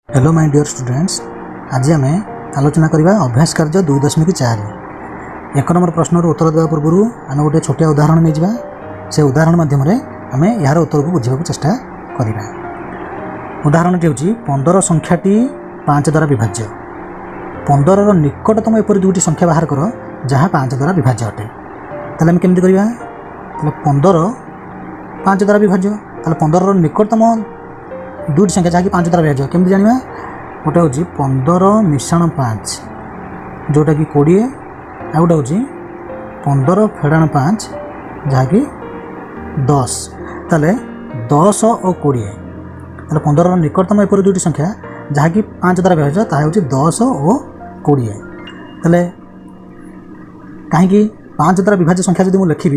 Hello my dear students, आज आम आलोचना करवा अभ्यास कार्य 2.4 एक नंबर प्रश्न उत्तर देवा पूर्व आम गोटे छोटिया उदाहरण नहीं जावा। से उदाहरण माध्यम आम यार उत्तर को बुझा चेष्टा करवा। उदाहरण हूँ 15 संख्याटी 5 द्वारा विभाज्य। 15 निकटतम एपरी दुईटी संख्या बाहर कर जहाँ 5 द्वारा विभाज्य अटे। ताहले आम केमती करवा? 15 5 द्वारा विभाज्य। ताहले 15 निकटतम दुईटी संख्या जहाँकि 5 द्वारा विभाज्य केमती जाना? गोटे हूँ 15 मिश्रण 5 जोटा कि 20 आ गोटे हूँ 15 फेड़ाण 5 जहाँकि 10। ताले 10 और 20 ताले 15 निकटतम एपरी दुईटी संख्या जहाँकि 5 द्वारा विभाज्य ताहा हूँ 10 और 20। ताले कहीं 5 द्वारा विभाज्य संख्या जब मुझे लिखी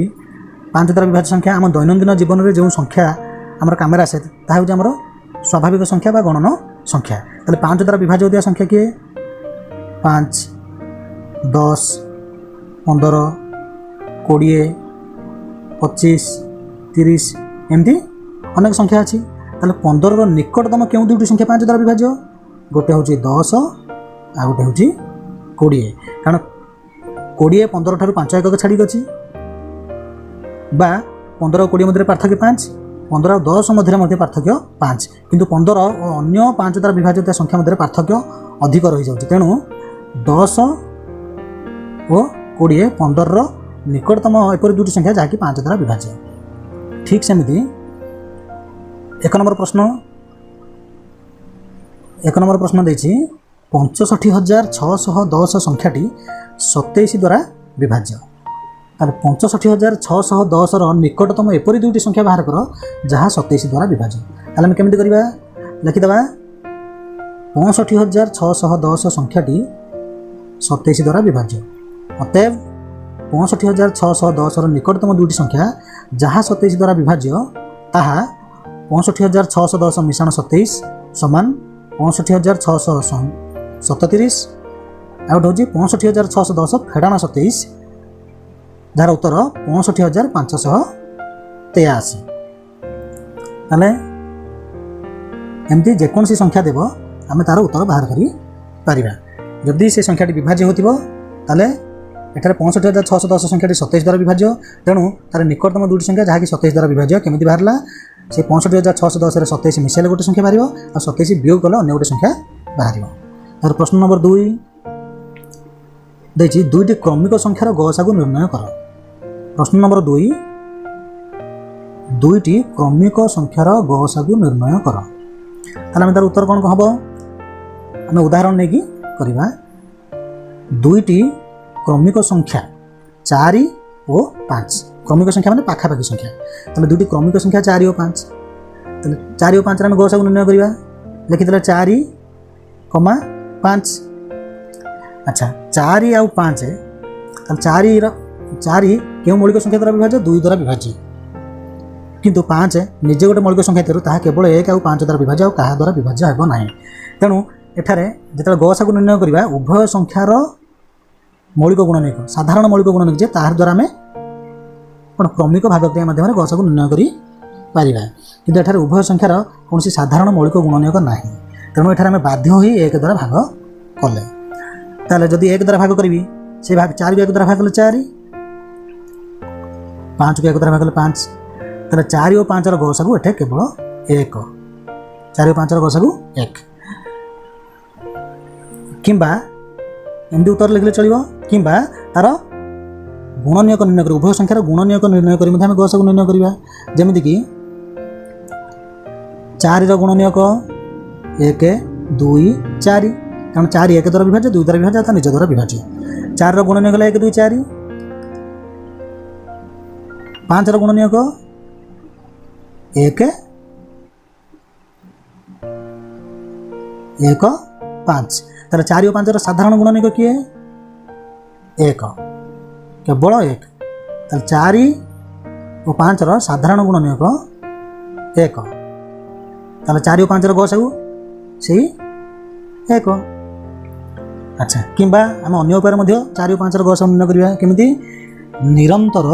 5 द्वारा विभाज्य संख्या आम दैनंदिन जीवन में जो संख्या आम कम आसे ताहा हूँ आमर स्वाभाविक संख्या बा गणन संख्या। ताले 5 द्वारा विभाज्य होता संख्या किए 5 10 15 20 25 30 एमती अनेक संख्या अच्छी। ताले 15 निकटतम क्यों दुईटी संख्या 5 द्वारा विभाज्य? गोटे हूँ 10 आ गोटे हूँ 20 कारण 20 15 ठारू 5 एकक छाड़ी अच्छी बा 15 और 20 मध्य पार्थक्य 5 15 और 10 मध्य पार्थक्य 5 किंतु 15 और अन्य 5 द्वारा विभाजित संख्या मध्य पार्थक्य अधिक रही जाउछि। तेणु 10 और 20 15 निकटतम एपरी दुईटी संख्या जहाँकि 5 द्वारा विभाज्य। ठीक सेमती एक नंबर प्रश्न देछि 65,610 संख्याटी 27 द्वारा विभाज्य। 65,610 निकटतम एपरी दुईटी संख्या बाहर कर जहाँ 27 द्वारा विभाज्य। ताले आम केमती करवा? लिखिदेवा 65,610 संख्याटी 27 द्वारा विभाज्य। अतएव 65,610 निकटतम दुईटी संख्या जहाँ 27 द्वारा विभाज्य ताहा 65,610 मिश्रण 27 समान 65,637 आ गोटे हूँ 65,610 फेड़ाण 27 जार उत्तर 65,583। ताले एमती जेकोसी संख्या देव आम तार उत्तर बाहर करि परिबा। जदि से संख्याटी विभाज्य होतिबो ताले एठारे 65,610 संख्याटी 27 द्वारा विभाज्य। तेणु तार निकटतम दुईटी संख्या जहाँकि 27 द्वारा विभाज्य केमिति बाहरला? से 65,610 रे 27 मिसेले गोटे संख्या बाहर और 27 वियोग कले अन्य गोटे संख्या बाहर। तार प्रश्न नंबर 2 देखिए दुईटी क्रमिक संख्यार गसा को निर्णय कर। प्रश्न नंबर 2 दुईटी क्रमिक संख्यार गसा को निर्णय कर। ताले आम तार उत्तर कौन हम? आम उदाहरण नहीं करवा। दुईटी क्रमिक संख्या 4 और 5 क्रमिक संख्या माने पाखापाखि संख्या। ताले दुईटी क्रमिक संख्या 4 और 5 ताले 4 और 5 आम गसा को निर्णय करवा। लिखिदेले 4, 5। अच्छा 4 आउ 5 4 क्यों मौलिक संख्या द्वारा विभाज्य? 2 द्वारा विभाज्य। किंतु 5 निजे गोटे मौलिक संख्या थी ताहा केवल 1 आउ 5 द्वारा विभाज्य और कहा द्वारा विभाज्य हेबो नाही। तेणु एठारे जेतेबेले गसा को निर्णय करवा उभय संख्यार मौलिक गुणनीयक साधारण मौलिक गुणनीयक जे तार द्वारा आम कौन क्रमिक भागक्रिया माध्यम गसा को निर्णय करि पारिबा। किंतु एठारे उभय संख्यार कौन साधारण मौलिक गुणनीयक नाही। तेणु एठारे आम बाध्य होई 1 द्वारा भाग कले। ताले जदि 1 द्वारा भाग करी से भाग 4 को 1 द्वारा भाग कले 4 5 को 1 द्वारा भाग कले 5 ताले 4 और 5 गसा को एठे केवल 1 4 और 5 गसा को 1 किंबा एमती उत्तर लिखले चलिबो किंबा तार गुणनीयक निर्णय कर उभय संख्यार गुणनीयक निर्णय करी आम गसा को निर्णय करवा। जेमिति कि 4 गुणनीयक 1 2 4 कारण 4 1 द्वारा विभाज्य 2 द्वारा विभाज्य निज द्वारा विभाज्य। 4 गुणनीयक 1 2 4 5 गुणनीयक 1 1 5 ताले 4 और 5 साधारण गुणनीयक किए 1 केवल 1 ताले 4 और 5 साधारण गुणनीयक 1 ताले 4 और 5 गसागु से 1। अच्छा किंबा आम अन्य उपाय 4 और 5 गसा निर्णय करवा केमिति? निरंतर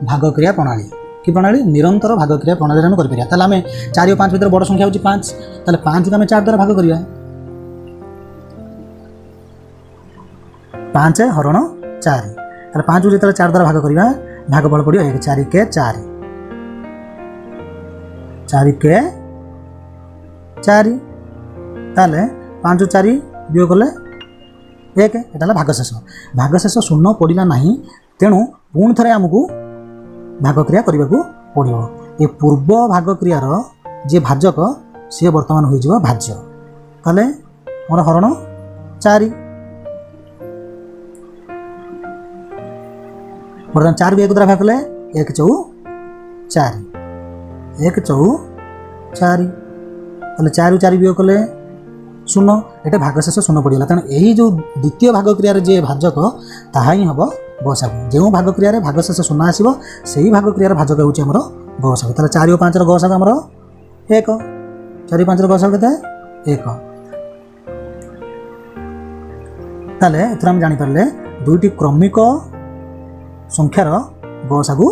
भागक्रिया प्रणाली कि प्रणाली निरंतर भागक्रिया प्रणाली आम कर। 4 और 5 भर बड़ संख्या हूँ 5 ताले 5 को आम 4 द्वारा भाग करवा 5 हरण 4 ताले 5 को जिते 4 द्वारा भाग करवा भागफल पड़ो 1 4 के 4 4 के 4 ताले 5 4 वियोग कले 1 एटा भागशेष शून्य पड़ा ना तेणु पुणी थे आमको भाग क्रिया करने को पड़ो ये पूर्व भाग क्रियार जे भाजक सी बर्तमान हो भाज्य ताले मोर हरण 4 बर्तमान 4 को 1 द्वारा भाग कले 1 चौ 4 1 चौ 4 ताले 4 4 वियोग कले शून्य ये भागशेष शून्य पड़गला तेणु यही जो द्वितीय भाग क्रियार जे भाजक ताहा ही हम गसागु जो भाग क्रियार भागशेष शून्य आसो से भाग क्रियार भाजक होमर गसागु ताले 4 और 5 गसागु आमर 1 4 5 गसागु के 1 ताले एथर हम जानि पारले दुईटी क्रमिक संख्यार गसागु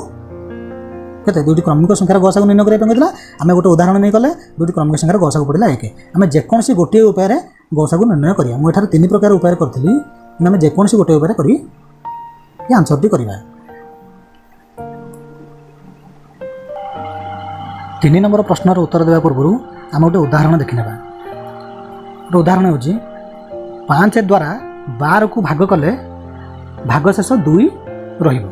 केते दुईटी क्रमिक संख्यार गसागु निर्णय करिया पेंगला आमे गोटे उदाहरण नै कले दुईटी क्रमिक संख्यार गसागु पड़िला 1 आमे जेकोनसी गोटे उपाय रे गसागु निर्णय करिया मु एठार तीन प्रकार उपाय करथिली आमे जेकोनसी गोटे उपाय करी ये आंसर टी करिवा 3 नंबर प्रश्नर उत्तर देवा पूर्व आम गोटे उदाहरण देखिनेबा गोटे उदाहरण होची 5 द्वारा 12 को भाग कले भागशेष 2 रहिबो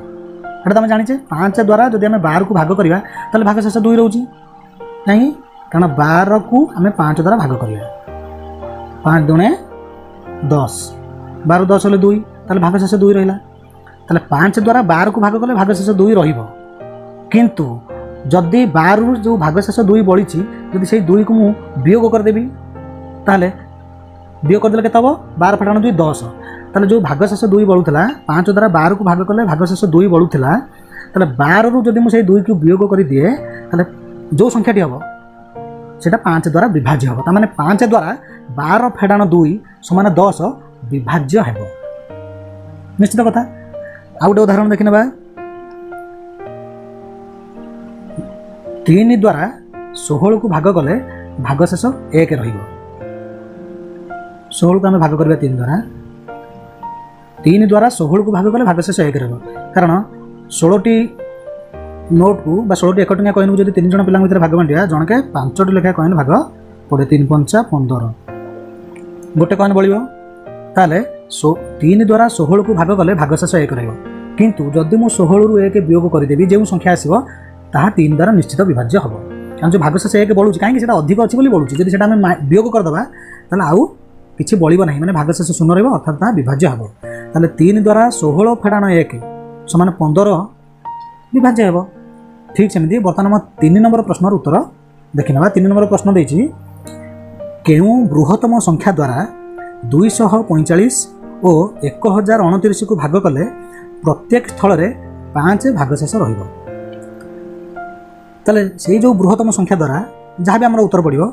एटा तुम जानिचे 5 द्वारा जदि आम 12 को भाग करवा ताले भागशेष 2 रोची नहीं कारण 12 को आम 5 द्वारा भाग करवा 5 दुणे 10 12 10 हेले 2 ताले भागशेष 2 रहिला ताले 5 द्वारा 12 को भाग कले भागशेष 2 रहिबो किंतु जदि 12 जो भागशेष 2 बड़ी जदि से 2 को मु वियोग कर देबी ताले वियोग कर देले केते हबो 12 फटाण 2 10 ताले जो भागशेष 2 बळुथला 5 द्वारा 12 को भाग कले भागशेष 2 बळुथला ताले 12 रु जदि मु से 2 को वियोग कर दिए ताले जो संख्याटी हबो सेटा 5 द्वारा विभाज्य हबो ता माने 5 द्वारा 12 फेडाण 2 समान 10 विभाज्य हेबो निश्चित कथा आ गोटे उदाहरण देखिनेबा 3 द्वारा 16 को भाग कले भागशेष 1 रहिबो 16 को आम भाग करबा 3 द्वारा 16 को भाग कले भागशेष 1 रहिबो कारण 16 टी नोट को 16 टी 1 टंका कॉइन को जदि 3 जण पिलांग भितर भाग बांटिया जनके 5 टी लेखा कॉइन भाग पड़े 3 5 15 गोटे कॉइन बळिबो ताले 3 द्वारा 16 को भाग कले भागशेष 1 रहिबो किंतु जदि मु 16 रु 1 वियोग कर देबी जे संख्या आसीबो ताहा 3 द्वारा निश्चित विभाज्य हबो कारण जो भागशेष 1 बळुची काहे कि सेटा अधिक अछि बोली बळुची जदि सेटा हम वियोग कर दबा ताले आउ किछि बळिबो नाही माने भागशेष शून्य रहबो अर्थात ता विभाज्य हबो ताले 3 द्वारा 16 फेडाण 1 समान 15 विभाज्य हबो ठीक सेमिति वर्तमान हम 3 नंबर प्रश्नर उत्तर देखिनबा 3 नंबर प्रश्न देछि केउ बृहत्तम संख्या द्वारा 245 और 1029 को भाग कले प्रत्येक स्थल रे 5 भागशेष रहिबो ताले से जो बृहत्तम संख्या द्वारा जहाँ भी आम उत्तर पड़ो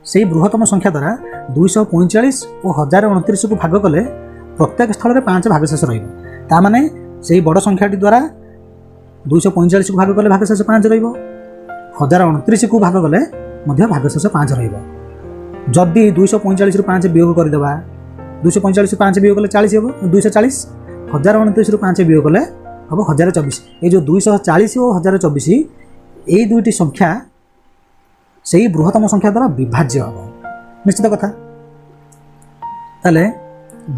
से बृहत्तम संख्या द्वारा 245 और 1029 को भाग कले प्रत्येक स्थल में 5 भागशेष रहा माने से बड़ संख्याटी द्वारा 245 को भाग कले भागशेष 5 1029 को भाग कले भागशेष 5 रदि 245 रु 5 वियोग करदेवा 245 5 वियोग कले 40 हम 240 1029 रु 5 वियोग कले हम 1024 ये जो 240 और 1024 यही दुईटी संख्या से ही बृहत्तम संख्या द्वारा विभाज्य हम निश्चित कथा ताले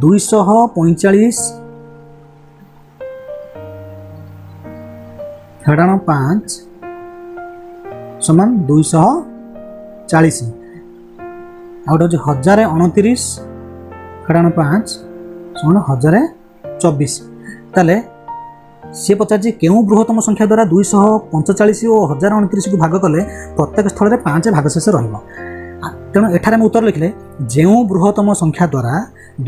245 फेडाण 5 समान 240 आउट हूँ 1029 फेडाण 5 समान 1024 ताले सी पचार केउ बृहत्तम संख्या द्वारा 245 और 1029 को भाग कले प्रत्येक स्थल में 5 भागशेष रहिबो तेणु एठारे हम उत्तर लिखले जेउ बृहत्तम संख्या द्वारा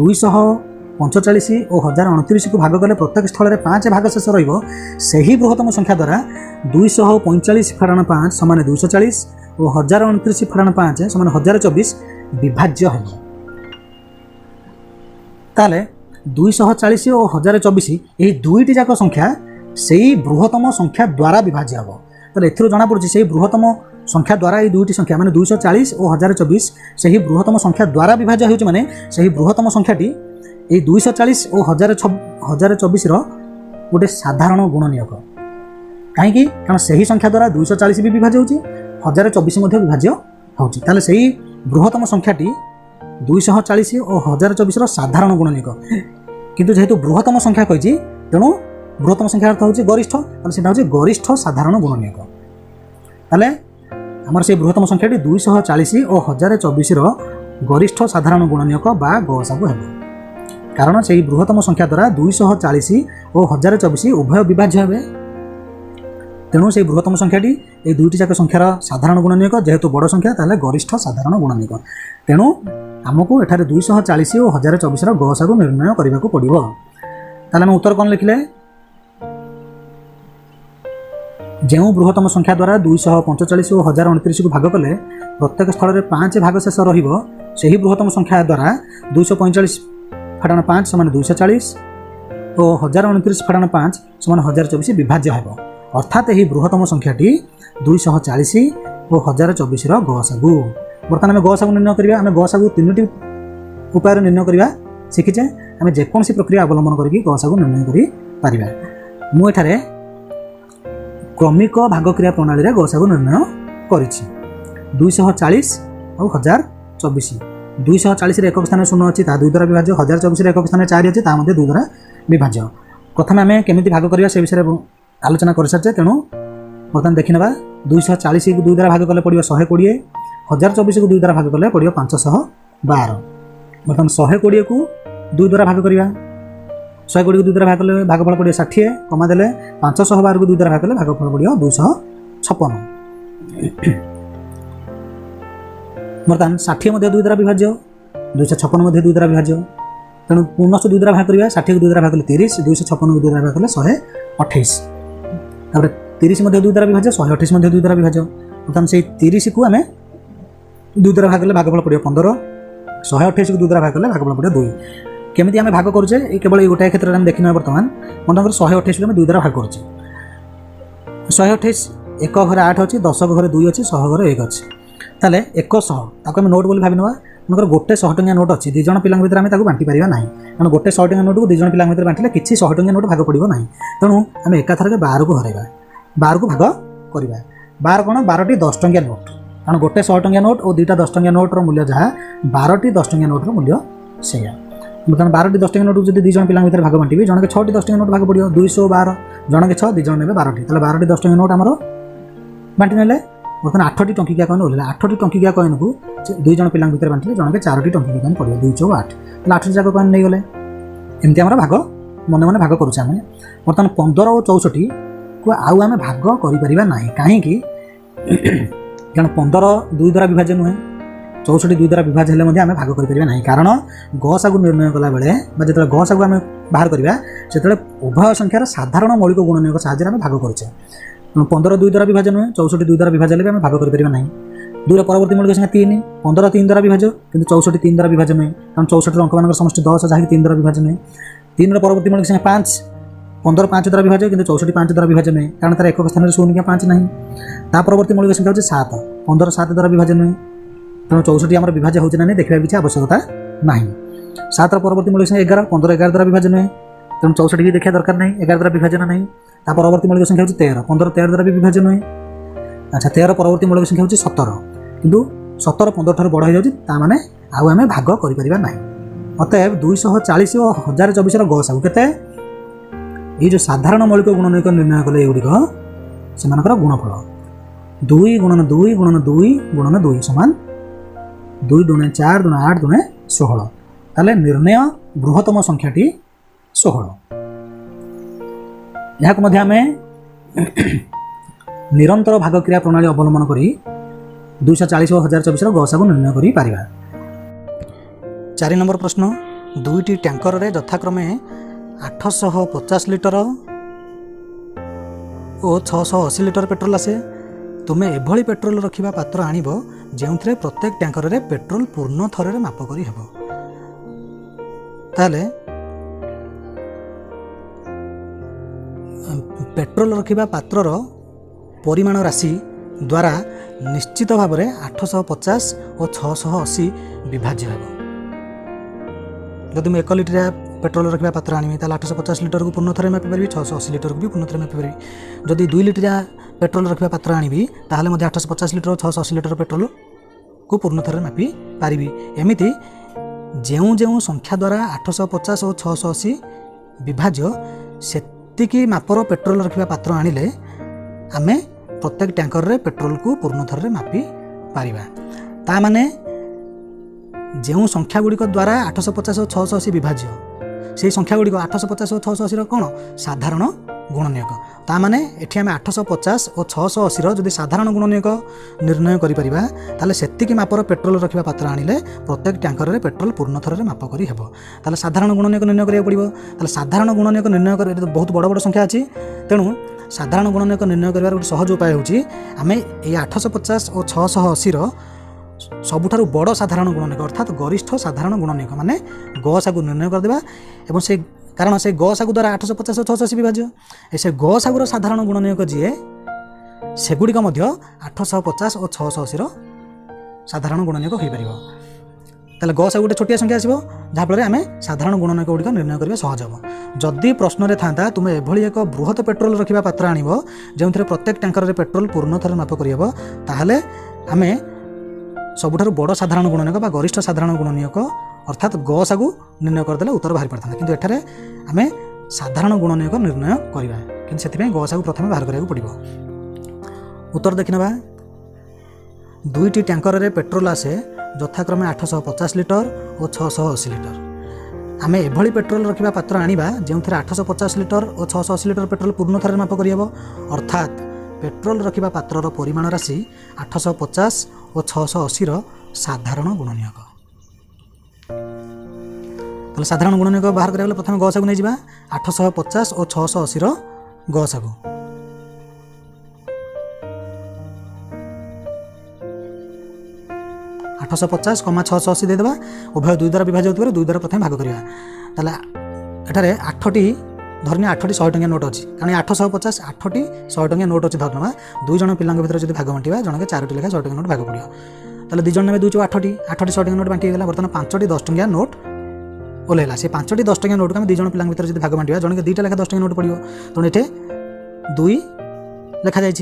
245 और 1029 को भाग कले प्रत्येक स्थल में 5 भागशेष रहिबो सही बृहत्तम संख्या द्वारा 245 फेडाण 5 समान 240 और 1029 फेडाण 5 समान 1024 विभाज्य हेबो ताले 240 और 1024 यही दुईटी जाक संख्या से बृहत्तम संख्या द्वारा विभाज्य हम तो एथुरु जना पड़ुछि से बृहत्तम संख्या द्वारा ये दुईटी संख्या माने 240 और 1024 से बृहत्तम संख्या द्वारा विभाज्य होउछि माने से बृहत्तम संख्याटी ये 240 और 1024 गोटे साधारण गुणनीयक कहीं कारण से ही संख्या द्वारा 240 भी विभाज्य होची 1024 विभाज्य होची ताले से ही बृहत्तम संख्याटी 240 और 1024 साधारण गुणनीयक किंतु जेहेतु बृहत्तम संख्या कही तेणु बृहत्तम संख्या अर्थ होची गरिष्ठ से गरिष्ठ साधारण गुणनीयक ताले आमर से बृहत्तम संख्याटी 240 और 1024 गरिष्ठ साधारण गुणनीयक बा गसागु हेबो कारण से बृहत्तम संख्या द्वारा 240 और 1024 उभय विभाज्य हेबे तेणु से बृहत्तम संख्याटी ये दुईटी जाक संख्यार साधारण गुणनीयक जेहेतु बड़ संख्या ताले गरिष्ठ साधारण गुणनीयक तेणु आमको एठारे 240 और 1024 गसागु निर्णय करने को पड़ो ताले उत्तर कौन लिखिले जो बृहत्तम संख्या द्वारा 245 और 1029 को भाग कले प्रत्येक स्थल में 5 भाग शेष रही बृहत्तम संख्या द्वारा 245/5 समान 240 और 1029/5 समान 1024 विभाज्य हेबो अर्थात यही बृहत्तम संख्याटी 240 और 1024 गसागु बर्तमान आम गसागु निर्णय करिया आम गसागु 3टी उपाय निर्णय करिया शिखिचे आम जेकोसी प्रक्रिया अवलंबन करके गसागु निर्णय करि परिबा मु एठारे क्रमिक भागक्रिया प्रणाली रे गसागु निर्णय करिछि 240 और 1024 240 रे एक स्थान 0 अछि ता 2 द्वारा विभाज्य 1024 रे एक स्थान 4 अछि ता मध्ये 2 द्वारा विभाज्य प्रथमे आम केमिति भाग करिया से विषय आलोचना कर सारे तेणु बर्तमान देखी ना 240 को 2 द्वारा भाग कले पड़ो 120 1024 को 2 द्वारा भाग कले पड़ो 512 बर्तमान 120 को 2 द्वारा भाग करिया 120 को 2 द्वारा भाग कले भागफल पड़ो 60 कमा देले 512 को 2 द्वारा भाग कले भागफल पड़ो 256 बर्तमान 60 मध्य 2 द्वारा विभाज्य 256 मध्य 2 द्वारा विभाज्य तेणु पुनः 2 द्वारा भाग करिया 60 को 2 द्वारा भाग कले 30 256 को 2 द्वारा भाग कले 128 तापर 30 मध्य 2 द्वारा विभाज्य 128 मध्य 2 द्वारा विभाज्य बर्तमान से 30 को आम 2 द्वारा भाग कले भागफल पड़ो 15 128 को 2 द्वारा भाग कले भागफल पड़ो 2 केमिति आम भाग करुचे केवल ये गोटाए क्षेत्र में देखना बर्तमान मन 128 को 2 द्वारा भाग करुचे 128 1 घरे 8 अच्छी 10 घरे 2 अच्छी 100 घरे 1 अच्छी ताले 100 ताको आम नोट बोली भावी नवा मनकर गोटे 100 टंकिया नोट अच्छी 2 जण पिलांग भितर आम ताको बांटी परिबा नाही कारण गोटे 100 टंकिया नोट को 2 जण पिलांग भितर बांटिले किछि 100 टंकिया नोट भाग पड़िबो नाही तेणु आम एकाथरके 12 को हराइबा 12 को भाग करवा 12 कोण 12टी 10 टंकिया नोट कारण गोटे 100 टंकिया नोट और 2टा 10 टंकिया नोट मूल्य जहाँ 12टी 10 टंकिया नोट मूल्य से बर्तमान 12टी 10 टंकिया नोट जो 2 जण पिलांग भितर भाग बांटिबे जनके 6टी 10 टंकिया नोट भाग पड़ियो 212 जनके 6 2 जण नेबे 12टी ताले 12टी 10 टंकिया नोट आमर बांटी नेले बर्तमान 8टी टंकिया कॉइन ओल्ले 8टी टंकिया कॉइन को 2 जण पिलांग भितर बांटिले जनके 4टी टंकिया कॉइन पड़ियो 2 4 8 ताले 8टी जाक कॉइन नै गले एमती आमर भाग मन मन भाग करूचे आम बर्तमान 15 और 64 को आउ आम भाग करिपरिबा नाही काहे कि कारण 15 2 द्वारा विभाज्य नुहे 64 2 द्वारा विभाज्य हेले आम भाग करिपरिबा नाही कारण गसागु निर्णय कला बेले बा जेतले गसागु आम बाहर करिबा सेतले उभय संख्यार साधारण मौलिक गुणनीयक साहाय्य आम भाग करूचे 15 2 द्वारा विभाज्य नुहे 64 2 द्वारा विभाज्य हेले आम भाग करिपरिबा नाही 2 परवर्ती मौलिक संख्या 3 15 3 द्वारा विभाज्य किंतु 64 3 द्वारा विभाज्य नुहे कारण 64 अंक मान समष्टि 10 जहाँ 3 द्वारा विभाज्य नुहे 3 परवर्ती मौलिक संख्या 5 15 5 द्वारा विभाज्य किंतु 64 5 द्वारा विभाज्य नुहे कारण तार एक स्थान 0 5 नहीं ता परवर्ती मौलिक संख्या होची 7 15 7 द्वारा विभाज्य नुहे तेणु 64 आमर विभाज्य होची ना नहीं देखा किसी आवश्यकता नहीं 7 परवर्ती मौलिक संख्या 11 15 11 द्वारा विभाज्य नुहे तेणु 64 भी देखा दरकार नहीं 11 द्वारा विभाजन नहीं ता परवर्ती मौलिक संख्या होची 13 15 13 द्वारा भी विभाज्य नुहे अच्छा 13 परवर्ती मौलिक संख्या होची 17 किंतु 17 15 ठार बड़ हो जाउची ता माने आउ आमे भाग करि परिबा नाही अतएव 240 और 1024 रो गसागु केते ये जो साधारण मौलिक गुणनीयक निर्णय कले एगुड़िक से गुणफल 2 गुणन 2 गुणन 2 गुणन 2 समान 2 दुणे 4 दुणे 8 दुणे 16 ताले निर्णय बृहत्तम संख्याटी 16 यहाँ मध्य आम निरंतर भागक्रिया प्रणाली अवलंबन करी 240 और 1024 गसागु निर्णय करि पारिबा 4 नंबर प्रश्न 2टी टैंकर रे यथाक्रमे 850 लिटर और 680 लिटर पेट्रोल आसे तुमे एभली पेट्रोल रखिबा पात्र आनिब जेउथरे प्रत्येक टैंकर रे पेट्रोल पूर्ण थरे माप करी हेबो ताले पेट्रोल रखिबा पात्रर परिमाण राशि द्वारा निश्चित भाव में 850 और 680 विभाज्य हेबो जदि मुझे 1 लिटरिया पेट्रोल रखा पात्र आनी 850 लिटर को पूर्ण थरे मापी पारि 680 लिटर को भी पूर्ण थरे मापी पारि जदि 2 लिटरिया पेट्रोल रखा पात्र आनी ताहले 850 लिटर 680 लिटर पेट्रोल को पूर्ण थरे मापी पारि एमती जो जो संख्या द्वारा 850 और 680 विभाज्य सेतिकी मापर पेट्रोल रखा पात्र आनिले आमे प्रत्येक टैंकर रे पेट्रोल को पूर्ण थर मापी पारिबा ता माने जो संख्या गुड़िक द्वारा 850 और 680 विभाज्य से संख्या गुड़िक 850 और 680 कौन साधारण गुणनीयक ता माने एठी आमे 850 और 680 जदि साधारण गुणनीयक निर्णय करि परिबा ताले सेतिकी मापर पेट्रोल रखिबा पात्र आनिले प्रत्येक टैंकर रे पेट्रोल पूर्ण थर रे माप करि हेबो ताले साधारण गुणनीयक निर्णय करिया पड़िबो ताले साधारण गुणनीयक निर्णय कर बहुत बड़ बड़ संख्या अछि तेणु साधारण गुणनीयक निर्णय करिवार गोटे सहज उपाय होछि आमे ए 850 और 680 सबुठारु बड़ साधारण गुणनीयक अर्थात गरिष्ठ साधारण गुणनीयक माने गसागु निर्णय करदेबा एवं से कारण से गसागु द्वारा 850 और 680 विभाज्य से गसागुर साधारण गुणनीयक जीए सेगुड़िक 850 और 680 साधारण गुणनीयक हो पारिबो ताले गसागु गोटे छोटिया संख्या आसिबो जहाँ फल आम साधारण गुणनीयक गुड़िक निर्णय करने सहज हम जदि प्रश्न था तुम एभली एक बृहत पेट्रोल रखा पात्र आण जो प्रत्येक टैंकर रे पेट्रोल पूर्ण थर माप करहब ताहले आम सबुठारु बड़ साधारण गुणनीयक बा गरिष्ठ साधारण गुणनीयक अर्थात गसागु निर्णय करदेले उत्तर बाहर पारता किंतु एठारे आम साधारण गुणनीयक निर्णय करवा कि से गसागु प्रथम बाहर करा पड़ो उत्तर देखने दुईटी टैंकर रे पेट्रोल आसे यथाक्रमे 850 लिटर और 680 लिटर आम एभली पेट्रोल रखा पात्र आनिबा जो 850 लिटर और 680 लिटर पेट्रोल पूर्ण थर माप करहब अर्थात पेट्रोल रखा पात्र परिमाण राशि 850 और 680 साधारण गुणनीयक तो साधारण गुणनीयक बाहर करा प्रथम गसागु नहीं जावा 850 और 680 गसागु 850 कमा 680 देदेबा उभय 2 द्वारा विभाज्य होता 2 द्वारा प्रथम भाग करवा ताले एठारे 8टी धरनी 8टी 100 टंकिया नोट अच्छी कारण 850 8टी 100 टंकिया नोट अच्छी धरना 2 जन पिला भर जो भाग बांटा जनके 4टी लेखा 100 टंकिया नोट भाग पड़ो ताले 2 जन ने 2 8टी 100 टंकिया नोट बांटी गला बर्तमान 5टी 10 टंकिया नोट ओल्ला से 5टी 10 टंकिया नोट को 2 जन पिला भर जो भाग बांटा जनके 2टा लेखा 10 टंकिया नोट पड़ो तेणु ये 2 लिखा जाए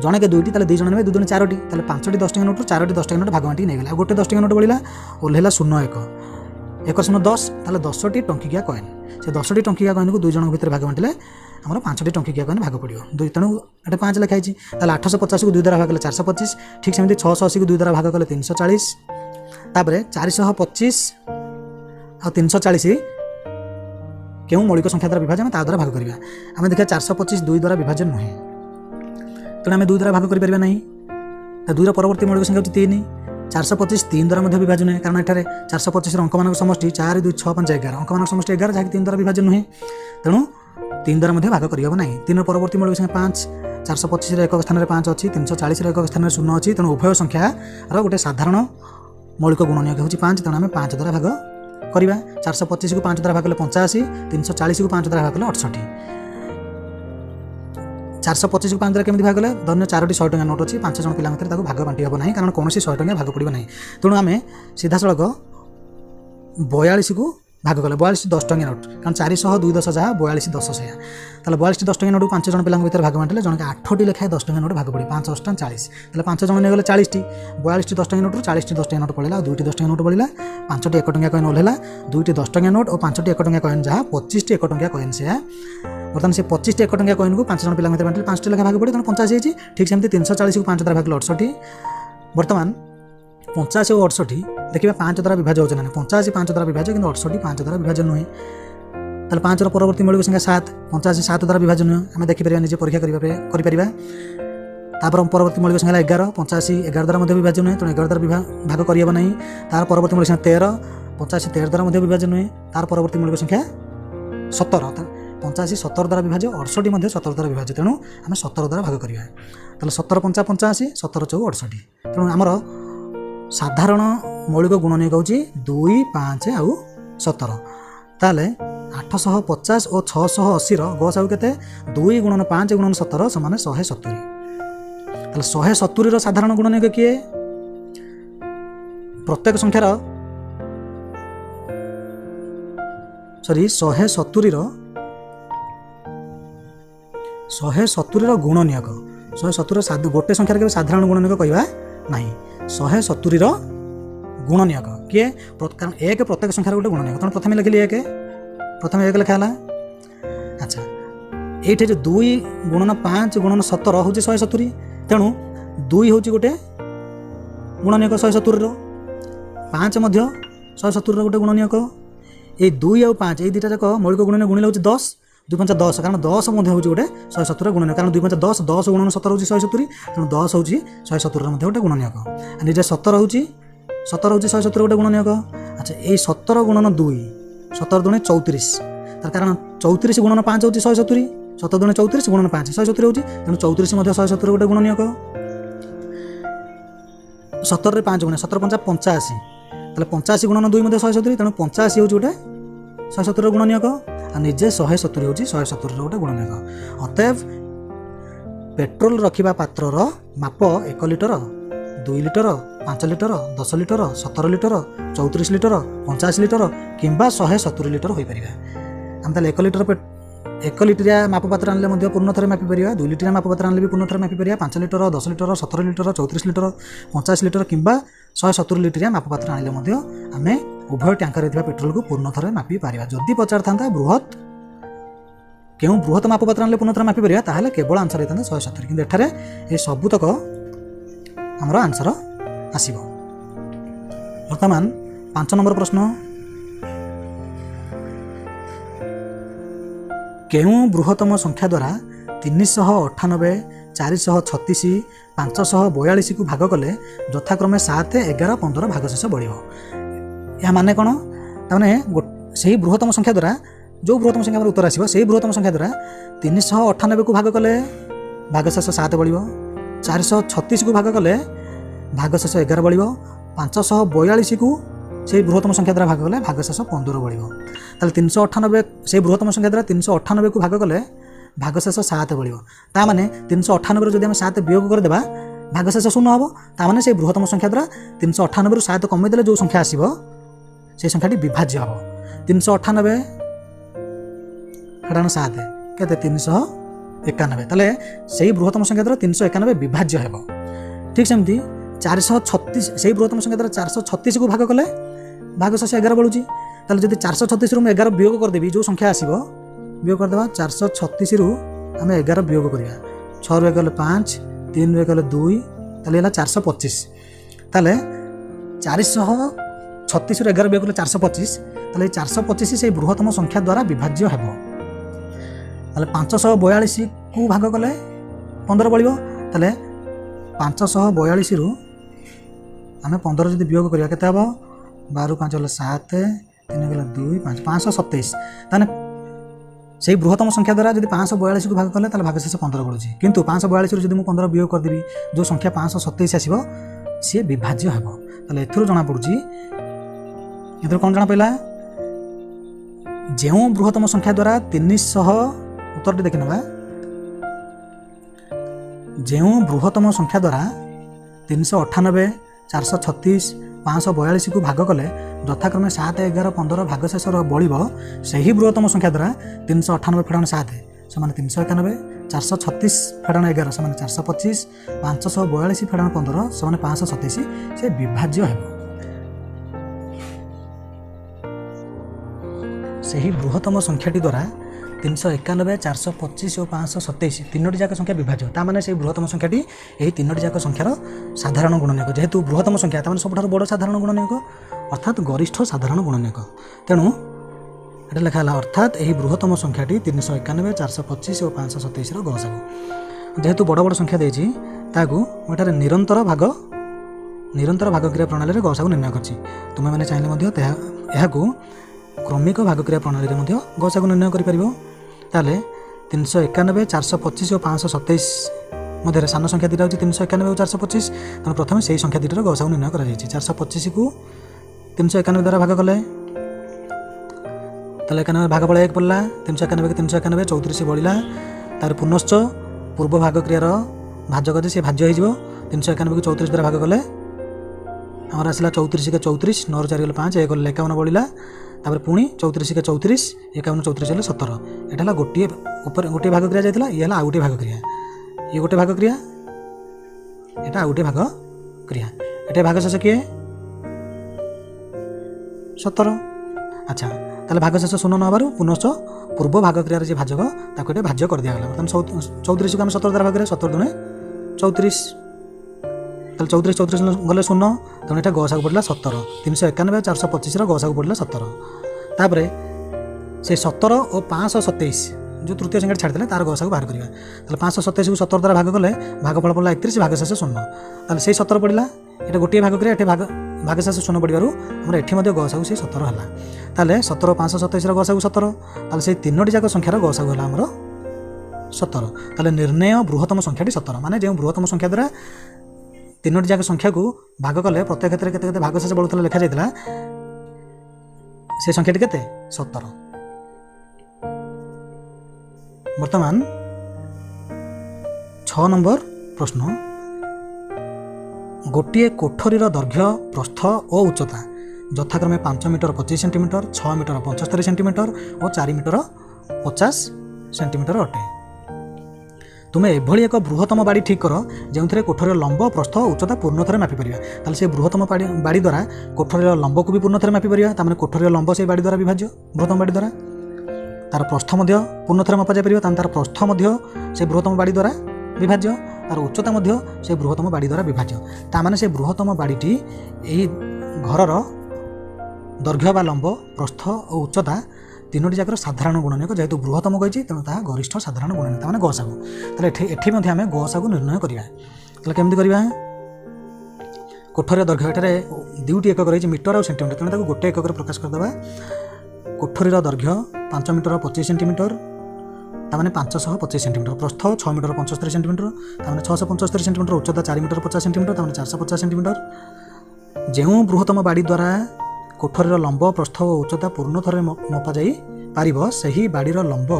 जने के 2टी 2 जन ने 2 जन 4टी 5टी 10 टंकिया नोट 4टी 10 टंकिया नोट भाग बांटी नहीं गला गोटे 10 टंकिया नोट बढ़ला ओल्ला 01 1 0 10 10टी टंकिया कॉइन से 10टी टंकिया कॉइन को 2 जन भर भाग बांटिले आम 5टी टंकिया कॉइन भाग पड़ो तेणु ये 5 लिखाई 850 को 2 द्वारा भाग कले 425 ठीक सेमती 680 को 2 द्वारा भाग कले 340 तापर 425 आ 340 क्यों मौलिक संख्या द्वारा विभाजन ता द्वारा भाग करवा आम देखा 425 2 द्वारा विभाजन नुहे तेणु आम 2 द्वारा भाग कर नहीं 2 परवर्ती मौलिक संख्या होती 3 425 3 द्वारा विभाजन है कारण एठारे 425 अंक मान समष्टि 4 2 6 5 11 अंक मान समष्टि 11 जहाँकि 3 द्वारा विभाजन नुहे तेणु 3 द्वारा भाग करहब ना 3 परवर्ती मौलिक संख्या 5 425 एक स्थान में 5 अच्छी 340 एक स्थान में 0 अच्छी तेणु उभय संख्यार गोटे साधारण मौलिक गुणनीयक होची 5 तेणु आम 5 द्वारा भाग करवा 425 को 5 द्वारा भाग कले 85 340 को 5 द्वारा भाग कले 68 425 को 5 द्वारा केମିତି भाग कले धन्य 4टी 100 टंकिया नोट अच्छी 5 जन पिला भितर भाग बांटी हम ना कारण कौन 100 टंकिया भाग पड़ो ना तेणु आम सीधा सड़क 42 को भाग कले 42 10 टंकिया नोट कारण 400 2 10 जहाँ 42 10 से 42 10 टंकिया नोट 5 जन पिला भितर भाग बांटिले जनके 8टी लेखाएं 10 टंकिया नोट भाग पड़े 5 8 40 5 जन नहीं गले 40टी 42 10 टंकिया नोट 40टी 10 टंकिया नोट पड़ेगा 2टी 10 टंकिया नोट पड़ेगा 5टी 1 टंकिया कॉइन ओल्ला 2टी 10 टंकिया नोट और 5टी 1 टंकिया कॉइन जहाँ 25टी 1 टंकिया कॉइन से बर्तमान से 25टी 1 टंकिया कॉइन को 5 जन पिला भितर बांटिले 5टी लेखा भाग पड़े तेणु 85 होती ठीक सेमती 340 को 5 द्वारा भाग 68 बर्तमान 85 और 68 देखिए 5 द्वारा विभाज्य होना 85 5 द्वारा विभाज्य कि 68 5 द्वारा विभाजन नुहे ताले 5 परवर्ती मौलिक संख्या 7 85 7 द्वारा विभाजन नुहे आम देखिपर निजे परीक्षा कर परवर्ती मौलिक संख्या 11 85 11 द्वारा विभाजन नुहे तेणु 11 द्वारा भाग करहब ना तार परवर्ती मौलिक संख्या 13 85 13 द्वारा विभाजन नुहे तार परवर्ती मौलिक संख्या 17 85 17 द्वारा विभाज्य 68 17 द्वारा विभाज्य तेणु आम 17 द्वारा भाग करवा ताले 17 5 85 17 4 68 तेणु आमर साधारण मौलिक गुणनीयक हूँ 2 5 आउ 17 ताले 850 और 680 गसागु केते 2 गुणन 5 गुणन 17 समान 170 ताले 170 साधारण गुणनीयक किए प्रत्येक संख्यार ସରି 170 ଗୁଣନିୟକ 170 ଗୋଟେ ସଂଖ୍ୟାରେ କେବେ ସାଧାରଣ ଗୁଣନିୟକ କହିବା ନାହିଁ। 170 ଗୁଣନିୟକ କିଏ? କାରଣ 1 ପ୍ରତ୍ୟେକ ସଂଖ୍ୟାର ଗୋଟେ ଗୁଣନିୟକ। ତେଣୁ ପ୍ରଥମେ ଲେଖିଲି 1, ପ୍ରଥମେ 1 ଲେଖା ହେଲା। ଆଚ୍ଛା, এইটি যে 2 ଗୁଣନ 5 ଗୁଣନ 17 ହେଉଛି 170। ତେଣୁ 2 ହେଉଛି ଗୋଟେ ଗୁଣନିୟକ 170ର, 5 ମଧ୍ୟ 170ର ଗୋଟେ ଗୁଣନିୟକ। এই 2 ଆଉ 5 এই ଦୁଇଟା ଯାକ ମୌଳିକ ଗୁଣନିୟକ ଗୁଣିଲେ ହେଉଛି 10, 2 5 10, କାରଣ 10 ମଧ୍ୟ ହେଉଛି ଗୋଟେ 170ର ଗୁଣନିୟକ। କାରଣ 2 5 10, 10 ଗୁଣନ 17 ହେଉଛି 170, ତେଣୁ 10 ହେଉଛି 170ର ମଧ୍ୟ ଗୋଟେ ଗୁଣନିୟକ। ନିଜେ 17 ହେଉଛି 170 ଗୋଟେ ଗୁଣନିୟକ। ଆଚ୍ଛା, এই 17 ଗୁଣନ 2, 17 ଦୁଣେ 34, ତାର କାରଣ 34 ଗୁଣନ 5 ହେଉଛି 170, 17 ଦୁଣେ 34 ଗୁଣନ 5 170 ହେଉଛି, ତେଣୁ 34 ମଧ୍ୟ 170 ଗୋଟେ ଗୁଣନିୟକ। 17ରେ 5 ଗୁଣେ 17 5 85, ତାହେଲେ 85 ଗୁଣନ 2 ମଧ୍ୟ 170, ତେଣୁ 85 ହେଉଛି ଗୋଟେ 170ର ଗୁଣନିୟକ। ଆଉ ନିଜେ 170 ହେଉଛି 170ର ଗୋଟେ ଗୁଣନିୟକ। ଅତଏବ ପେଟ୍ରୋଲ ରଖିବା ପାତ୍ରର ମାପ 1 litre, 2 litre, 5 litre, 10 litre, 17 litre, 34 litre, 85 litre କିମ୍ବା 170 ଲିଟର ହୋଇପାରିବା। ଆମେ ତାହେଲେ 1 ଲିଟରିଆ ମାପପାତ୍ର ଆଣିଲେ ମଧ୍ୟ ପୂର୍ଣ୍ଣ ଥରେ ମାପିପାରିବା, 2 ଲିଟରିଆ ମାପପାତ୍ର ଆଣିଲେ ବି ପୂର୍ଣ୍ଣ ଥରେ ମାପିପାରିବା, 5 litre, 10 litre, 17 litre, 34 litre, 85 litre କିମ୍ବା 170 ଲିଟରିଆ ମାପପାତ୍ର ଆଣିଲେ ମଧ୍ୟ ଆମେ ଉଭୟ ଟ୍ୟାଙ୍କରରେ ଥିବା ପେଟ୍ରୋଲକୁ ପୂର୍ଣ୍ଣ ଥରେ ମାପିପାରିବା। ଯଦି ପଚାରିଥାନ୍ତା କେଉଁ ବୃହତ ମାପପାତ୍ର ଆଣିଲେ ପୂର୍ଣ୍ଣ ଥରେ ମାପିପାରିବା, ତାହେଲେ କେବଳ ଆନ୍ସର ହେଇଥାନ୍ତା 170, କିନ୍ତୁ ଏଠାରେ ଏ ସବୁତକ ଆମର ଆନ୍ସର ଆସିବ। ବର୍ତ୍ତମାନ 5 ନମ୍ବର ପ୍ରଶ୍ନ, କେଉଁ ବୃହତ୍ତମ ସଂଖ୍ୟା ଦ୍ୱାରା 398, 436, 542କୁ ଭାଗ କଲେ ଯଥାକ୍ରମେ 7, 11, 15 ଭାଗଶେଷ ବଳିବ? ଏହା ମାନେ କ'ଣ? ତାମାନେ ସେହି ବୃହତ୍ତମ ସଂଖ୍ୟା ଦ୍ୱାରା ଯେଉଁ ବୃହତ୍ତମ ସଂଖ୍ୟା ଆମର ଉତ୍ତର ଆସିବ, ସେହି ବୃହତ୍ତମ ସଂଖ୍ୟା ଦ୍ୱାରା 398କୁ ଭାଗ କଲେ ଭାଗଶେଷ 7 ବଳିବ, 436କୁ ଭାଗ କଲେ ଭାଗଶେଷ 11 ବଳିବ, 542କୁ ସେହି ବୃହତ୍ତମ ସଂଖ୍ୟା ଦ୍ୱାରା ଭାଗ କଲେ ଭାଗଶେଷ 15 ବଳିବ। ତାହେଲେ 398 ସେହି ବୃହତ୍ତମ ସଂଖ୍ୟା ଦ୍ୱାରା 398କୁ ଭାଗ କଲେ ଭାଗଶେଷ 7 ବଳିବ। ତାମାନେ 398ରୁ ଯଦି ଆମେ 7 ବିୟୋଗ କରିଦେବା ଭାଗଶେଷ 0 ହେବ। ତାମାନେ ସେହି ବୃହତ୍ତମ ସଂଖ୍ୟା ଦ୍ୱାରା 398ରୁ 7 କମେଇଦେଲେ ଯେଉଁ ସଂଖ୍ୟା ଆସିବ ସେହି ସଂଖ୍ୟାଟି ବିଭାଜ୍ୟ ହେବ। 398 ସେଟା 7 କେତେ? 391। ତାହେଲେ ସେହି ବୃହତ୍ତମ ସଂଖ୍ୟା ଦ୍ୱାରା 391 ବିଭାଜ୍ୟ ହେବ। ଠିକ୍ ସେମିତି 436 ସେହି ବୃହତ୍ତମ ସଂଖ୍ୟା ଦ୍ୱାରା 436କୁ ଭାଗ କଲେ ଭାଗଶେଷ 11 ବଳୁଛି। ତାହେଲେ ଯଦି 436ରୁ ମୁଁ 11 ବିୟୋଗ କରିଦେବି, ଯେଉଁ ସଂଖ୍ୟା ଆସିବ ବିୟୋଗ କରିଦେବା। 436ରୁ ଆମେ 11 ବିୟୋଗ କରିବା, 6ରୁ 1 ଗଲେ 5, 3ରୁ 1 ଗଲେ 2, ତାହେଲେ ହେଲା 425। ତାହେଲେ 436ରୁ 11 ବିୟୋଗ କଲେ 425, ତାହେଲେ এই 425 ସେହି ବୃହତ୍ତମ ସଂଖ୍ୟା ଦ୍ୱାରା ବିଭାଜ୍ୟ ହେବ। ତାହେଲେ 542କୁ ଭାଗ କଲେ 15 ବଳିବ। ତାହେଲେ 542ରୁ ଆମେ 15 ଯଦି ବିୟୋଗ କରିବା କେତେ ହେବ? 12ରୁ 5 ଗଲେ 7, 3 ଗଲେ 2, 5, 527। ତାହେଲେ ସେହି ବୃହତ୍ତମ ସଂଖ୍ୟା ଦ୍ୱାରା ଯଦି 542କୁ ଭାଗ କଲେ ତାହେଲେ ଭାଗଶେଷ 15 ବଳୁଛି। କିନ୍ତୁ 542ରୁ ଯଦି ମୁଁ 15 ବିୟୋଗ କରିଦେବି, ଯେଉଁ ସଂଖ୍ୟା 527 ଆସିବ ସିଏ ବିଭାଜ୍ୟ ହେବ। ତାହେଲେ ଏଥିରୁ ଜଣାପଡ଼ୁଛି, ଏଥିରୁ କ'ଣ ଜଣାପଡ଼ିଲା? ଯେଉଁ ବୃହତ୍ତମ ସଂଖ୍ୟା ଦ୍ୱାରା 300, ଉତ୍ତରଟି ଦେଖିନେବା। ଯେଉଁ ବୃହତ୍ତମ ସଂଖ୍ୟା ଦ୍ୱାରା 398, 436, 542କୁ ଭାଗ କଲେ ଯଥାକ୍ରମେ 7, 11, 15 ଭାଗଶେଷର ବଳିବ, ସେହି ବୃହତ୍ତମ ସଂଖ୍ୟା ଦ୍ୱାରା 398 ଫେଡ଼ାଣ 7 ସମାନ 391, 436 ଫେଡ଼ାଣ 11 ସମାନ 425, 542 ଫେଡ଼ାଣ 15 ସମାନ 527 ସେ ବିଭାଜ୍ୟ ହେବ। ସେହି ବୃହତ୍ତମ ସଂଖ୍ୟାଟି ଦ୍ୱାରା 391, 425 ଓ 527 ତିନୋଟି ଯାକ ସଂଖ୍ୟା ବିଭାଜ୍ୟ। ତାମାନେ ସେହି ବୃହତ୍ତମ ସଂଖ୍ୟାଟି ଏହି ତିନୋଟି ଯାକ ସଂଖ୍ୟାର ସାଧାରଣ ଗୁଣନିୟକ। ଯେହେତୁ ବୃହତ୍ତମ ସଂଖ୍ୟା ତାମାନେ ସବୁଠାରୁ ବଡ଼ ସାଧାରଣ ଗୁଣନିୟକ, ଅର୍ଥାତ୍ ଗରିଷ୍ଠ ସାଧାରଣ ଗୁଣନିୟକ। ତେଣୁ ଏଟା ଲେଖା ହେଲା ଅର୍ଥାତ୍ ଏହି ବୃହତ୍ତମ ସଂଖ୍ୟାଟି 391, 425 ଓ 527ର ଗସାଗୁ। ଯେହେତୁ ବଡ଼ ବଡ଼ ସଂଖ୍ୟା ଦେଇଛି, ତାହାକୁ ମୁଁ ଏଠାରେ ନିରନ୍ତର ଭାଗକ୍ରିୟା ପ୍ରଣାଳୀରେ ଗସାଗୁ ନିର୍ଣ୍ଣୟ କରିଛି। ତୁମେମାନେ ଚାହିଁଲେ ମଧ୍ୟ ଏହାକୁ କ୍ରମିକ ଭାଗକ୍ରିୟା ପ୍ରଣାଳୀରେ ମଧ୍ୟ ଗସାଗୁ ନିର୍ଣ୍ଣୟ କରିପାରିବ। ତାହେଲେ 391, 425 ଓ 527 ମଧ୍ୟରେ ସାନ ସଂଖ୍ୟା ଦୁଇଟା ହେଉଛି 391 ଓ 425। ତେଣୁ ପ୍ରଥମେ ସେହି ସଂଖ୍ୟା ଦୁଇଟାର ଗସାଗୁ ନିର୍ଣ୍ଣୟ କରାଯାଇଛି। 425କୁ 391 ଦ୍ୱାରା ଭାଗ କଲେ, ତାହେଲେ 91 ଭାଗ ବଳେ 1 ପଡ଼ିଲା, 391କୁ 391, 34 ବଳିଲା। ତାର ପୁନଶ୍ଚ ପୂର୍ବ ଭାଗକ୍ରିୟାର ଭାଜକ ଯେ ସେ ଭାଜ୍ୟ ହୋଇଯିବ। 391କୁ 34 ଦ୍ୱାରା ଭାଗ କଲେ ଆମର ଆସିଲା 34 × 34, 9ରୁ 4 ଗଲେ 5, 1 ଗଲେ 51 ବଳିଲା। तापर पुणी 34 के 34 51 34 हेल्ला 17 एटा गोटे गोटे भाग क्रिया जाइला ये आ गोटे भाग क्रिया ये गोटे भाग क्रिया एटा आ गोटे भाग क्रिया एटा भाग शेष किए 17 अच्छा ताले भाग शेष 0 न पुनश्च पूर्व भाग क्रियार जे भाजक ताको एटा भाज्य कर दिया गला बर्तमान 34 को हम 17 द्वारा भाग करिया 17 दुने 34 ताले 34 34 गले 0 तेणु एटा गसागु पड़ला 17 391 425 गसागु पड़ला 17 तापरे से 17 और 527 जो तृतीय संख्या छाड़ी तार गसागु बाहर करिया ताले 527 को 17 द्वारा भाग कले भागफल पड़ला 31 भाग शेष 0 ताले से 17 पड़ला एटा गोटे भाग करिया एटे भाग शेष 0 पड़िबारु हमर एठी मध्ये गसागु से 17 हला ताले 17 527 गसागु 17 ताले से तीनोटी जाक संख्यार गसागु हला हमर 17 ताले निर्णय बृहत्तम संख्याटी 17 माने जे बृहत्तम संख्या द्वारा तीनोटी जाक संख्या को भाग कले प्रत्येक क्षेत्र केते केते भाग शेष बढुतला लिखा जायतला से संख्याटी केते 17 वर्तमान 6 नंबर प्रश्न गोटे कोठरीर दैर्घ्य प्रस्थ और उच्चता यथाक्रमे 5 मीटर 25 सेंटीमीटर 6 मीटर 75 सेंटीमीटर और 4 मीटर 50 सेंटीमीटर अटे तुम्हें एभली एक बृहत्तम बाड़ी ठीक कर जो कोठरीर लंब प्रस्थ उच्चता पूर्ण थे मापी पार ताले से बृहत्तम बाड़ी द्वारा कोठरीर लंब को भी पूर्ण थे मापी पार तार कोठरीर लंब से बाड़ी द्वारा विभाज्य बृहत्तम बाड़ी द्वारा तार प्रस्थ पूर्ण थे मपा जापर तार प्रस्थ से बृहत्तम बाड़ी द्वारा विभाज्य तार उच्चता से बृहत्तम बाड़ी द्वारा विभाज्य ताने से बृहत्तम बाड़ीटी यही घरर दैर्घ्य बा लंब प्रस्थ और उच्चता तीनोटी जाकर साधारण गुणनीयक जेहेतु बृहत्तम कही तेणु ता गरिष्ठ साधारण गुणनीयक मैंने गसागु ताले एठी आम गसागु निर्णय करिया ताले केमती करिया कोठरीर दैर्घ्य एठारे दुईटी एकक रही मीटर और सेंटीमीटर तेणु ताको गोटे एकक प्रकाश करदेवा कोठरीर दैर्घ्य 5 मीटर 25 सेंटीमीटर ताने 525 सेंटीमीटर प्रस्थ 6 मीटर 75 सेंटीमीटर ताने 675 सेंटीमीटर उच्चता 4 मीटर 50 सेंटीमीटर ताने 450 सेंटीमीटर जो बृहत्तम बाड़ी द्वारा कोठरीर लंब प्रस्थ और उच्चता पूर्ण थे मपा जाई पारिबो सही बाड़ीर लंब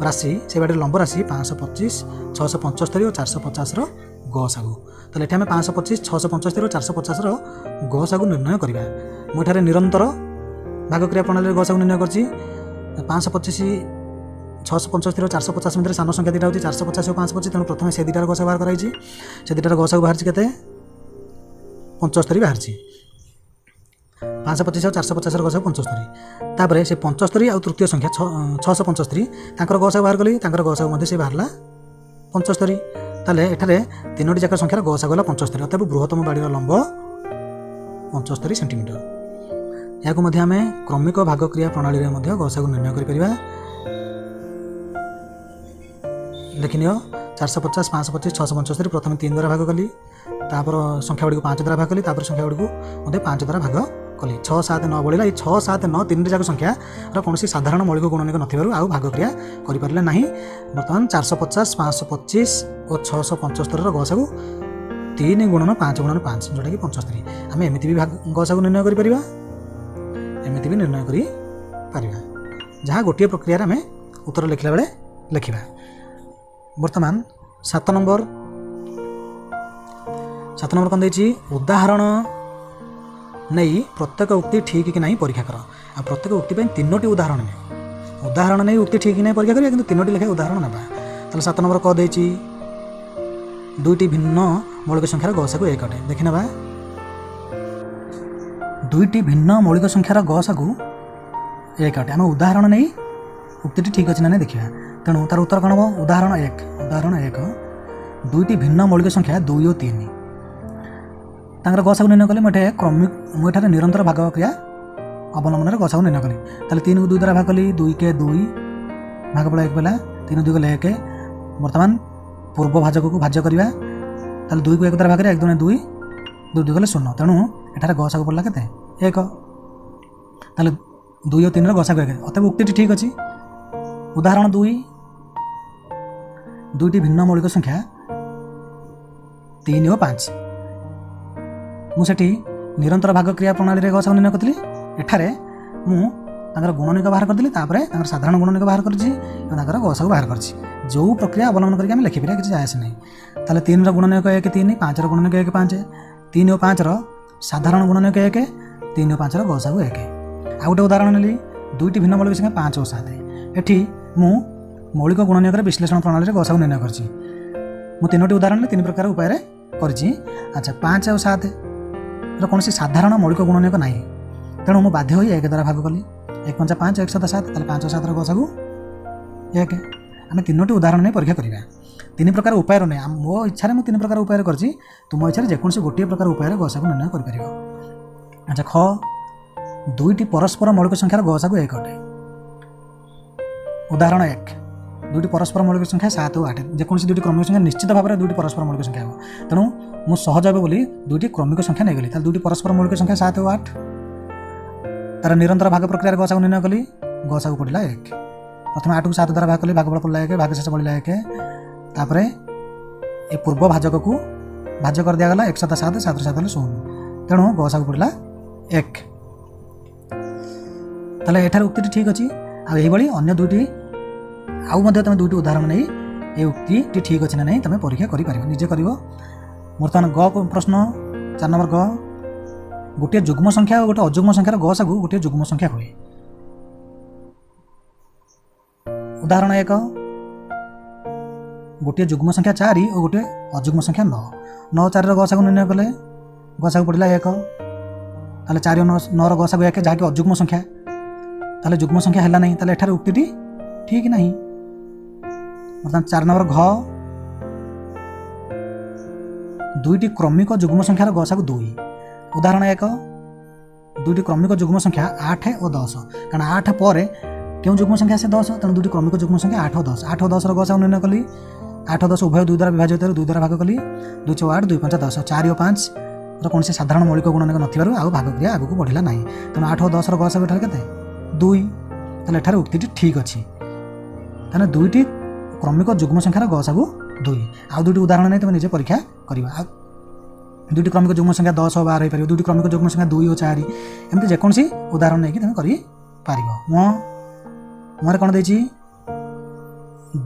राशि से बाड़ीर लंब राशि 525 675 और 450 गसागु ताले एठी आमे 525 675 और 450 गसागु निर्णय करिबा मुठारे निरंतर भाग क्रिया प्रणाली गसागु निर्णय करछि 525 675 और 450 मध्य सान संख्या दुटा होती 450 और 525 तेणु प्रथम से दुटार गसागु बाहर कराई से दुटार गसागु बाहर केते 75 बाहर 525 और 450 गसागु 75 तापर से 75 और तृतीय संख्या 675 तांकर गसागु बाहर कली तांकर गसागु मध्य से बाहरला 75 ताले एठारे तीनोटी जाक संख्यार गसागु हला 75 अतएव बृहत्तम बाड़ीर लंब 75 सेंटीमीटर या मध्य आमे क्रमिक भाग क्रिया प्रणाली रे मध्य गसागु निर्णय करि परिबा देखिनियो 450 525 675 प्रथम 3 द्वारा भाग कली तापर संख्या गुड़ी 5 द्वारा भाग कली तापर संख्या गुड़ी मध्य 5 द्वारा भाग कली 6 7 9 बढ़ला 6 7 9 तीन जाक संख्या कौन साधारण मौलिक गुणनिक नथिबारु आउ भाग क्रिया करि परले नाही वर्तमान 450 525 और 675 गसागु 3 गुणन 5 गुणन 5 जोटा कि 75 आम एमती भी गसागु निर्णय करि परिबा एमती भी निर्णय करि परिबा जहाँ गोटे प्रक्रिया आम उत्तर लिखला बेले लिखिबा वर्तमान 7 नंबर कौन देछि उदाहरण नहीं प्रत्येक उक्ति ठीक कि नहीं परीक्षा कर आ प्रत्येक उक्ति पे तीनोटी उदाहरण नहीं उक्ति ठीक कि नहीं परीक्षा करिया किंतु तीनोटी लेखा उदाहरण नेबा ताले 7 नंबर कह देछि दुईटी भिन्न मौलिक संख्यार गसागु 1 अटे देखि नेबा दुईटी भिन्न मौलिक संख्यार गसागु 1 अटे आम उदाहरण नहीं उक्ति ठीक अच्छे ना देखा तेणु तार उत्तर कौन हम उदाहरण एक दुईटी भिन्न मौलिक संख्या 2 और 3 तांकर गसागु निर्णय कले मुझे क्रमिक मुझे निरंतर भाग क्रिया अवलंबन गसागु निर्णय कली ताले 3 को 2 द्वारा भाग कली 2 के 2 भाग पड़ा 1 पड़ा 3 2 गले 1 वर्तमान पूर्व भाजक को भाज्य करवा ताले 2 को 1 द्वारा भाग 1 2 2 2 2 गले 0 तेणु एठार गसागु पड़ा केते 1 ताले 2 और 3 गसागु 1 अतएव उक्ति ठीक अच्छी उदाहरण 2 दुईटी भिन्न मौलिक संख्या 3 और 5 मुझे निरंतर भाग क्रिया प्रणाली रे गसागु निर्णय करथिली एठारे मु तांकर गुणनिक बाहर करथिली तापरे तांकर साधारण गुणनिक बाहर करछि एवं तांकर गसागु बाहर करछि जो प्रक्रिया अवलंबन करके हम लिखि परिया किछि जायस नै ताले 3 रो गुणनिक 1 3 5 रो गुणनिक 1 5 3 और 5 रो साधारण गुणनिक 1 3 और 5 रो गसागु 1 ଆଉ ଗୋଟେ ଉଦାହରଣ ନେଲି ଦୁଇଟି ଭିନ୍ନ ମୌଳିକ ସଂଖ୍ୟା 5 ଓ 7। ଏଠି ମୁଁ ମୌଳିକ ଗୁଣନୀୟକର ବିଶ୍ଳେଷଣ ପ୍ରଣାଳୀରେ ଗସାଗୁ ନିର୍ଣ୍ଣୟ କରିଛି। ମୁଁ 3ଟି ଉଦାହରଣ 3 ପ୍ରକାର ଉପାୟରେ କରିଛି। ଆଚ୍ଛା 5 ଆଉ 7 ର କୌଣସି ସାଧାରଣ ମୌଳିକ ଗୁଣନୀୟକ ନାହିଁ, ତେଣୁ ମୁଁ ବାଧ୍ୟ ହୋଇ 1 ଦ୍ୱାରା ଭାଗ କଲି। 1 5 5 1 7 7, ତାହେଲେ 5 ଓ 7 ର ଗସାଗୁ 1। ଆମେ 3ଟି ଉଦାହରଣ ନେଇ ପରୀକ୍ଷା କରିବା। 3 ପ୍ରକାର ଉପାୟର ନେଇ ମୋ ଇଚ୍ଛାରେ ମୁଁ 3 ପ୍ରକାର ଉପାୟରେ କରିଛି, ତୁମ ଇଚ୍ଛାରେ ଯେକୌଣସି ଗୋଟିଏ ପ୍ରକାର ଉପାୟରେ ଗସାଗୁ ନିର୍ଣ୍ଣୟ କରିପାରିବ। ଆଚ୍ଛା ଖ 2ଟି ପରସ୍ପର ମୌଳିକ ସଂଖ୍ୟାର ଗସାଗୁ 1 ଅଟେ। ଉଦାହରଣ 1 2ଟି ପରସ୍ପର ମୌଳିକ ସଂଖ୍ୟା 7 ଓ 8। ଯେକୌଣସି 2ଟି କ୍ରମିକ ସଂଖ୍ୟା ନିଶ୍ଚିତ ଭାବରେ 2ଟି ପରସ୍ପର ମୌଳିକ ସଂଖ୍ୟା ହେବ, ତେଣୁ ମୁଁ ସହଜ ହେବ ବୋଲି 2ଟି କ୍ରମିକ ସଂଖ୍ୟା ନେଇଗଲି। ତାହେଲେ 2ଟି ପରସ୍ପର ମୌଳିକ ସଂଖ୍ୟା 7 ଓ 8, ତାର ନିରନ୍ତର ଭାଗ ପ୍ରକ୍ରିୟାରେ ଗସାଗୁ ନିର୍ଣ୍ଣୟ କଲି। ଗସାଗୁ ପଡ଼ିଲା 1। ପ୍ରଥମେ 8କୁ 7 ଦ୍ୱାରା ଭାଗ କଲି, ଭାଗଫଳ ପଡ଼ିଲା 1, ଭାଗଶେଷ ପଡ଼ିଲା 1। ତାପରେ ଏ ପୂର୍ବ ଭାଜକକୁ ଭାଜ୍ୟ କରିଦିଆଗଲା 1 7 7, 7 7 ହେଲେ 0, ତେଣୁ ଗସାଗୁ ପଡ଼ିଲା 1। ତାହେଲେ ଏଠାରେ ଉକ୍ତିଟି ଠିକ୍ ଅଛି। ଆଉ ଏହିଭଳି ଅନ୍ୟ 2ଟି ଆଉ ମଧ୍ୟ ତୁମେ 2ଟି ଉଦାହରଣ ନେଇ ଏ ଉକ୍ତିଟି ଠିକ୍ ଅଛି ନା ନାହିଁ ତୁମେ ପରୀକ୍ଷା କରିପାରିବ, ନିଜେ କରିବ। ବର୍ତ୍ତମାନ ଗ ପ୍ରଶ୍ନ 4 ନମ୍ବର ଗ, ଗୋଟିଏ ଯୁଗ୍ମ ସଂଖ୍ୟା ଓ ଗୋଟିଏ ଅଯୁଗ୍ମ ସଂଖ୍ୟାର ଗସାଗୁ ଗୋଟିଏ ଯୁଗ୍ମ ସଂଖ୍ୟା ହୁଏ। ଉଦାହରଣ 1 ଗୋଟିଏ ଯୁଗ୍ମ ସଂଖ୍ୟା 4 ଓ ଗୋଟିଏ ଅଯୁଗ୍ମ ସଂଖ୍ୟା 9। 9 4 ର ଗସାଗୁ ନିର୍ଣ୍ଣୟ କଲେ ଗସାଗୁ ପଡ଼ିଲା 1। ତାହେଲେ 4 ଓ 9 ର ଗସାଗୁ 1, ଯାହାକି ଅଯୁଗ୍ମ ସଂଖ୍ୟା, ତାହେଲେ ଯୁଗ୍ମ ସଂଖ୍ୟା ହେଲା ନାହିଁ। ତାହେଲେ ଏଠାରେ ଉକ୍ତିଟି ଠିକ୍ ନାହିଁ। ବର୍ତ୍ତମାନ 4 ନମ୍ବର ଘ, 2ଟି କ୍ରମିକ ଯୁଗ୍ମ ସଂଖ୍ୟାର ଗସାଗୁ 2। ଉଦାହରଣ 1 2ଟି କ୍ରମିକ ଯୁଗ୍ମ ସଂଖ୍ୟା 8 ଓ 10, କାରଣ 8 ପରେ କେଉଁ ଯୁଗ୍ମ ସଂଖ୍ୟା ଆସେ 10, ତେଣୁ 2ଟି କ୍ରମିକ ଯୁଗ୍ମ ସଂଖ୍ୟା 8 ଓ 10। 8 ଓ 10 ର ଗସାଗୁ ନିର୍ଣ୍ଣୟ କଲି। 8 ଓ 10 ଉଭୟ 2 ଦ୍ୱାରା ବିଭାଜିତ, 2 ଦ୍ୱାରା ଭାଗ କଲି। 2 6 8, 2 5 10। 4 ଓ 5 ର କୌଣସି ସାଧାରଣ ମୌଳିକ ଗୁଣନୀୟକ ନଥିବାରୁ ଆଉ ଭାଗ କ୍ରିୟା ଆଗକୁ ବଢ଼ିଲା ନାହିଁ, ତେଣୁ 8 ଓ 10 ର ଗସାଗୁ ଏଠାରେ କେତେ 2। ତାହେଲେ ଏଠାରେ ଉକ୍ତିଟି ଠିକ୍ ଅଛି। ତାହେଲେ 2ଟି କ୍ରମିକ ଯୁଗ୍ମ ସଂଖ୍ୟାର ଗସାଗୁ 2। ଆଉ 2ଟି ଉଦାହରଣ ନେଇ ତୁମେ ନିଜେ ପରୀକ୍ଷା କରିବା। ଆଉ 2ଟି କ୍ରମିକ ଯୁଗ୍ମ ସଂଖ୍ୟା 10 ଓ 12 ହୋଇପାରିବ, 2ଟି କ୍ରମିକ ଯୁଗ୍ମ ସଂଖ୍ୟା 2 ଓ 4, ଏମିତି ଯେକୌଣସି ଉଦାହରଣ ନେଇକି ତୁମେ କରିପାରିବ। ମୁହଁରେ କ'ଣ ଦେଇଛି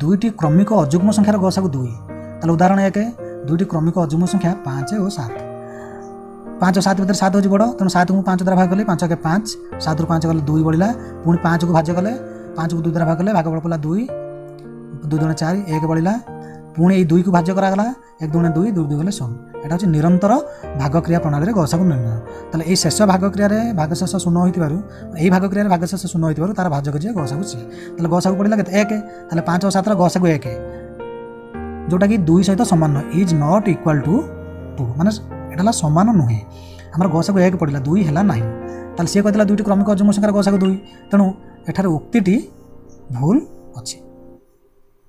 2ଟି କ୍ରମିକ ଅଯୁଗ୍ମ ସଂଖ୍ୟାର ଗସାଗୁ 2। ତାହେଲେ ଉଦାହରଣ 1 2ଟି କ୍ରମିକ ଅଯୁଗ୍ମ ସଂଖ୍ୟା 5 ଓ 7। 5 ଓ 7 ଭିତରେ 7 ହେଉଛି ବଡ଼, ତେଣୁ 7କୁ ମୁଁ 5 ଦ୍ୱାରା ଭାଗ କଲି। 5 1 5, 7ରୁ 5 ଗଲେ 2 ବଳିଲା। ପୁଣି 5କୁ ଭାଜ୍ୟ କଲେ, 5କୁ 2 ଦ୍ୱାରା ଭାଗ କଲେ, ଭାଗଫଳ ପଡ଼ିଲା 2, 2 2 4, 1 ବଳିଲା। ପୁଣି ଏଇ 2କୁ ଭାଜ୍ୟ କରାଗଲା, 1 2 2, 2 2 ଗଲେ 0। এটা ହେଉଛି ନିରନ୍ତର ଭାଗ କ୍ରିୟା ପ୍ରଣାଳୀରେ ଗସାଗୁ ନିର୍ଣ୍ଣୟ। ତାହେଲେ ଏଇ ଶେଷ ଭାଗ କ୍ରିୟାରେ ଭାଗଶେଷ ଶୂନ ହୋଇଥିବାରୁ, ଏଇ ଭାଗ କ୍ରିୟାରେ ଭାଗଶେଷ ଶୂନ ହୋଇଥିବାରୁ ତାର ଭାଜକ ଯିଏ ଗସାଗୁ ସିଏ। ତାହେଲେ ଗସାଗୁ ପଡ଼ିଲା କେତେ 1। ତାହେଲେ 5 ଓ 7ର ଗସାଗୁ 1, ଯେଉଁଟାକି 2 ସହିତ ସମାନ ନୁହେଁ, ଇଜ୍ ନଟ୍ ଇକ୍ୱାଲ୍ ଟୁ 2, ମାନେ ଏଇଟା ହେଲା ସମାନ ନୁହେଁ। ଆମର ଗସାଗୁ 1 ପଡ଼ିଲା, 2 ହେଲା ନାହିଁ। ତାହେଲେ ସିଏ କହିଥିଲା 2ଟି କ୍ରମିକ ଅଯୁଗ୍ମ ସଂଖ୍ୟାର ଗସାଗୁ 2, ତେଣୁ ଏଠାରେ ଉକ୍ତିଟି ଭୁଲ ଅଛି।